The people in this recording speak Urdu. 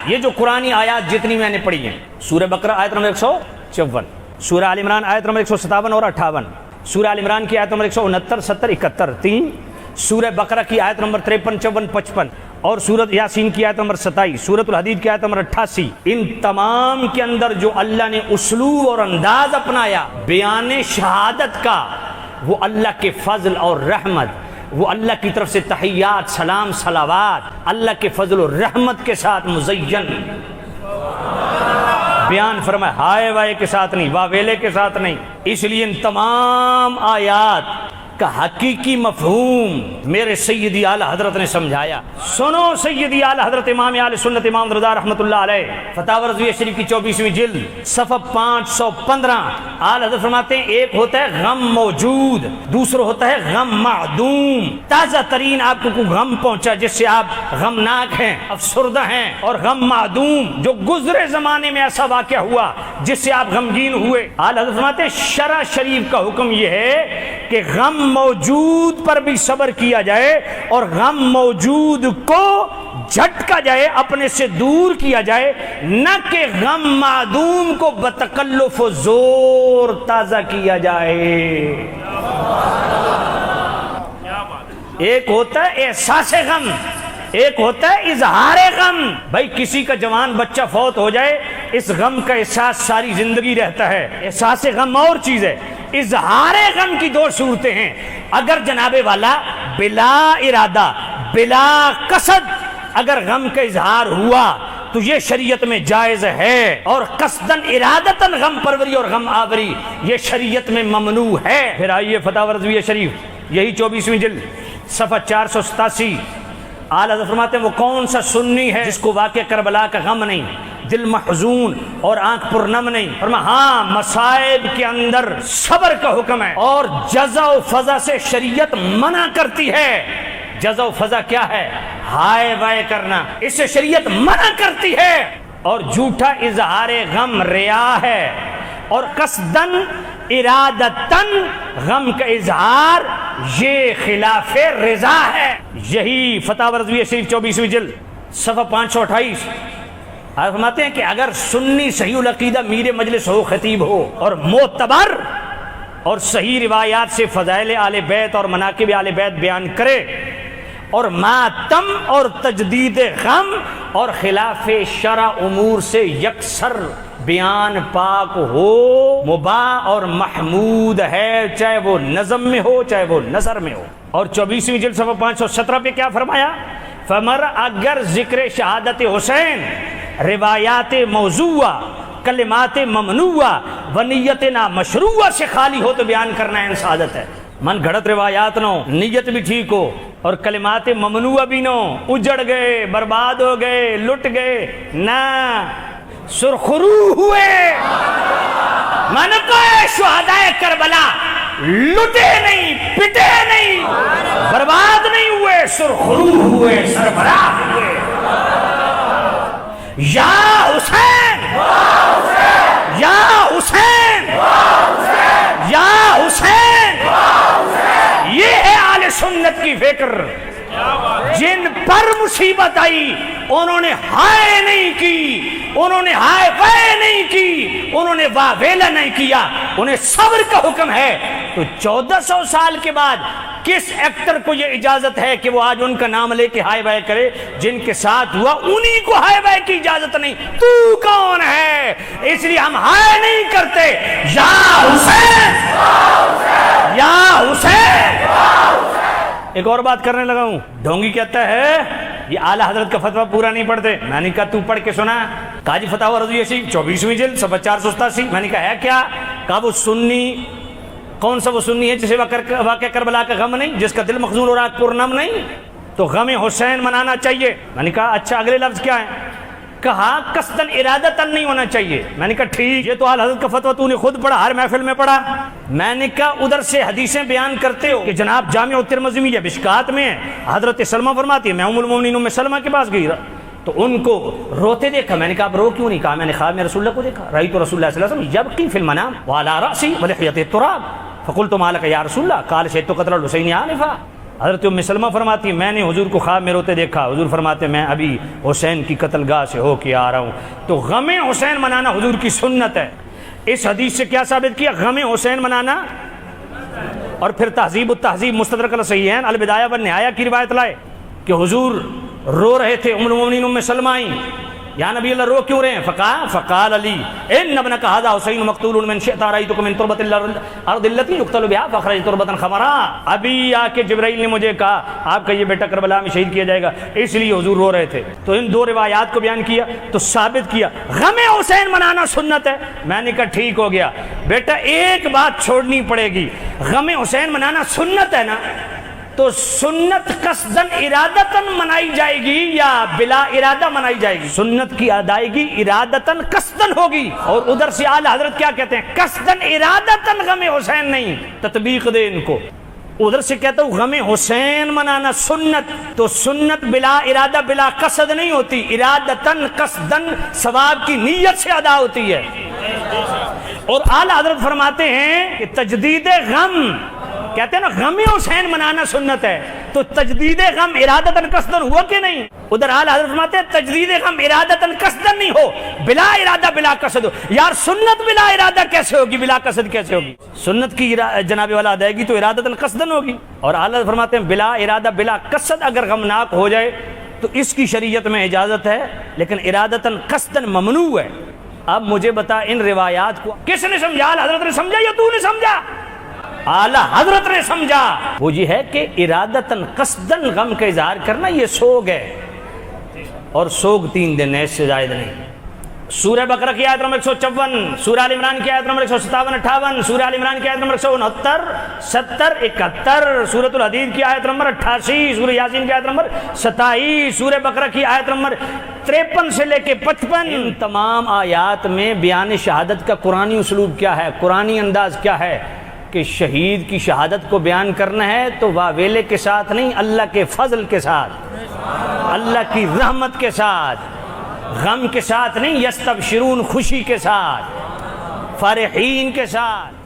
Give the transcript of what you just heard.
یہ جو قرآنی آیات جتنی میں نے پڑھی ہیں، سورہ بقرہ آیت نمبر 154، سورہ آل عمران آیت نمبر 157 اور 58، سورہ آل عمران کی آیت نمبر 169 70 71 3، سورہ بقرہ کی آیت نمبر 53 54 55 اور سورۃ یاسین کی آیت نمبر 27، سورۃ الحدید کی آیت نمبر 88، ان تمام کے اندر جو اللہ نے اسلوب اور انداز اپنایا بیان شہادت کا، وہ اللہ کے فضل اور رحمت، وہ اللہ کی طرف سے تحیات سلام صلوات، اللہ کے فضل و رحمت کے ساتھ مزین بیان فرمائے، ہائے وائے کے ساتھ نہیں، واویلے کے ساتھ نہیں۔ اس لیے ان تمام آیات کا حقیقی مفہوم میرے سیدی اعلی حضرت نے سمجھایا۔ سنو سیدی اعلی حضرت امام اہل سنت امام رضا رحمۃ اللہ علیہ، فتاوی رضویہ شریف کی 24ویں جلد صفحہ 515، اعلی حضرت فرماتے ہیں ایک ہوتا ہے غم موجود، دوسرا ہوتا ہے غم معدوم۔ تازہ ترین آپ کو کوئی غم پہنچا جس سے آپ غمناک ہیں، افسردہ ہیں، اور غم معدوم جو گزرے زمانے میں ایسا واقعہ ہوا جس سے آپ غمگین ہوئے۔ اعلی حضرت فرماتے ہیں شرع شریف کا حکم یہ ہے کہ غم موجود پر بھی صبر کیا جائے اور غم موجود کو جھٹکا جائے، اپنے سے دور کیا جائے، نہ کہ غم معدوم کو بتکلف و زور تازہ کیا جائے۔ ایک ہوتا ہے احساس غم، ایک ہوتا ہے اظہار غم۔ بھائی کسی کا جوان بچہ فوت ہو جائے، اس غم کا احساس ساری زندگی رہتا ہے، احساس غم اور چیز ہے، اظہار غم کی دو صورتیں ہیں۔ اگر جناب والا بلا ارادہ بلا قصد اگر غم کا اظہار ہوا تو یہ شریعت میں جائز ہے، اور قصدن ارادتن غم پروری اور غم آوری یہ شریعت میں ممنوع ہے۔ پھر آئیے فتاوی رضویہ شریف یہی 24ویں جلد صفحہ 487، اعلیٰ حضرت فرماتے ہیں وہ کون سا سنی ہے جس کو واقع کربلا کا غم نہیں، دل محزون اور آنکھ پرنم نہیں۔ فرمایا ہاں مصائب کے اندر صبر کا حکم ہے، اور جزا و فضا سے شریعت منع کرتی ہے۔ جزا و فضا کیا ہے؟ ہائے وائے کرنا، اس سے شریعت منع کرتی ہے۔ اور جھوٹا اظہار غم ریا ہے، اور قصدن ارادتن غم کا اظہار یہ خلاف رضا ہے۔ یہی فتاوی رضویہ شریف 24ویں جلد صفحہ 528، آپ فرماتے ہیں کہ اگر سنی صحیح العقیدہ میر مجلس ہو، خطیب ہو، اور معتبر اور صحیح روایات سے فضائل آل بیت اور مناقب آل بیت بیان کرے، اور ماتم اور تجدید غم اور خلاف شرع امور سے یکسر بیان پاک ہو، مباح اور محمود ہے، چاہے وہ نظم میں ہو چاہے وہ نثر میں ہو۔ اور 24ویں جلد صفحہ 517 پہ کیا فرمایا؟ فمر اگر ذکر شہادت حسین روایات موضوعہ کلمات ممنوعہ ونیت نامشروعہ سے خالی ہو تو بیان کرنا ہے سعادت ہے۔ من گھڑت روایات نو، نیت بھی ٹھیک ہو، اور کلمات ممنوعہ بھی نو، اجڑ گئے، برباد ہو گئے، لٹ گئے، نہ سرخرو ہوئے۔ من کو شہدائے کربلا لٹے نہیں، پٹے نہیں، برباد نہیں ہوئے، سرخرو ہوئے، سربراہ ہوئے۔ یا حسین یا حسین یا حسین، یہ ہے اہل سنت کی فکر۔ جن پر مصیبت آئی انہوں نے ہائے نہیں کی، انہوں نے ہائے وائے نہیں کی، انہوں نے واہ ویلا نہیں کیا، انہیں صبر کا حکم ہے۔ تو 1400 سال کے بعد کس ایکٹر کو یہ اجازت ہے کہ وہ آج ان کا نام لے کے ہائے وائے کرے؟ جن کے ساتھ ہوا انہی کو ہائے وائے کی اجازت نہیں۔ تو کون ہے؟ اس لیے ہم ہائے نہیں کرتے۔ یا حسین یا حسین۔ ایک اور بات کرنے لگا ہوں، ڈھونگی کہتا ہے یہ اعلیٰ حضرت کا فتویٰ پورا نہیں پڑھتے۔ میں نے کہا تو پڑھ کے سنا، قاضی فتاوی رضویہ شریف 24ویں جلد صفحہ 487۔ میں نے کہا ہے کیا؟ کہا وہ سنی، کون سا وہ سنی ہے جسے واقع کربلا کا غم نہیں، جس کا دل مخزون اور آنکھ پرنم نہیں، تو غم حسین منانا چاہیے۔ میں نے کہا اچھا اگلے لفظ کیا ہے؟ کہا قصدن ارادتن نہیں ہونا چاہیے۔ میں نے کہا ٹھیک، یہ تو اعلیٰ حضرت کا فتویٰ تو نے خود پڑھا، ہر محفل میں پڑھا۔ میں نے کہا ادھر سے حدیثیں بیان کرتے ہو کہ جناب جامع الترمذی میں یا مشکات میں ہے، حضرت سلمہ فرماتی ہے میں ام المومنین ام سلمہ کے پاس گئی تو ان کو روتے دیکھا۔ میں نے کہا آپ رو کیوں نہیں؟ کہا میں نے خواب میں رسول اللہ کو دیکھا، رأیت رسول اللہ صلی اللہ علیہ وسلم یبکی فی المنام وعلی رأسی ولحیۃ التراب فقلت ما لک یا رسول اللہ قال شہدت قتل الحسین آنفا۔ حضرت ام سلمہ فرماتی ہیں میں نے حضور کو خواب میں روتے دیکھا، حضور فرماتے ہیں میں ابھی حسین کی قتل گاہ سے ہو کے آ رہا ہوں۔ تو غم حسین منانا حضور کی سنت ہے۔ اس حدیث سے کیا ثابت کیا؟ غم حسین منانا۔ اور پھر تہذیب التہذیب مستدرک الصحیحین البدایہ والنہایہ کی روایت لائے کہ حضور رو رہے تھے، ام المؤمنین ام سلمہ آئیں، یا نبی اللہ رو کیوں رہے ہیں؟ فقال علی ان ابنک ھذا حسین مقتول من شئت رأیتک من تربۃ الارض التي يقتل بها فاخرج تربۃ خضراء۔ ابھی آ کے جبرائیل نے مجھے کہا آپ کا یہ بیٹا کربلا میں شہید کیا جائے گا، اس لیے حضور رو رہے تھے۔ تو ان دو روایات کو بیان کیا تو ثابت کیا غم حسین منانا سنت ہے۔ میں نے کہا ٹھیک ہو گیا بیٹا، ایک بات چھوڑنی پڑے گی، غم حسین منانا سنت ہے نا، تو سنت قصدن ارادتن منائی جائے گی یا بلا ارادہ منائی جائے گی؟ سنت کی ادائیگی ارادتن قصدن ہوگی، اور ادھر سے اعلی حضرت کیا کہتے ہیں؟ قصدن ارادتن غم حسین نہیں، تطبیق دے ان کو۔ ادھر سے کہتا ہوں غم حسین منانا سنت، تو سنت بلا ارادہ بلا قصد نہیں ہوتی، ارادتن قصدن ثواب کی نیت سے ادا ہوتی ہے۔ اور اعلی حضرت فرماتے ہیں کہ تجدید غم، کہتے ہیں نا غم حسین منانا سنت ہے، تو تجدید غم ارادتن قصدن ہوا کہ نہیں؟ ادھر اعلی حضرت فرماتے ہیں تجدید غم ارادتن قصدن نہیں ہو، بلا ارادہ بلا قصد ہو۔ یار سنت بلا ارادہ کیسے ہوگی، بلا قصد کیسے ہوگی؟ سنت کی جناب والا ادائیگی تو ارادتن قصدن ہوگی۔ اور اعلی حضرت فرماتے ہیں بلا ارادہ بلا قصد اگر غمناک ہو جائے تو اس کی شریعت میں اجازت ہے، لیکن ارادتن قصدن ممنوع ہے۔ اب مجھے بتا ان روایات کو کس نے سمجھا؟ اعلی حضرت نے سمجھا یا تو نے سمجھا؟ اعلی حضرت نے سمجھا۔ وہ یہ ہے کہ ارادتاً قصداً غم کا اظہار کرنا یہ سوگ ہے، اور سوگ 3 دن ہے، اس سے زائد نہیں۔ سورہ بقرہ کی آیت نمبر 154، سورہ آل عمران کی آیت نمبر 157-58، سورہ آل عمران کی آیت نمبر 169، 70، 71، سورۃ الحدید کی آیت نمبر 88، سورہ یاسین کی آیت نمبر 27، سورہ بقرہ کی آیت نمبر 53 سے لے کے 55، ان تمام آیات میں بیان شہادت کا قرآنی اسلوب کیا ہے، قرآنی انداز کیا ہے کہ شہید کی شہادت کو بیان کرنا ہے تو واویلے کے ساتھ نہیں، اللہ کے فضل کے ساتھ، اللہ کی رحمت کے ساتھ، غم کے ساتھ نہیں، یستبشرون خوشی کے ساتھ، فرحین کے ساتھ۔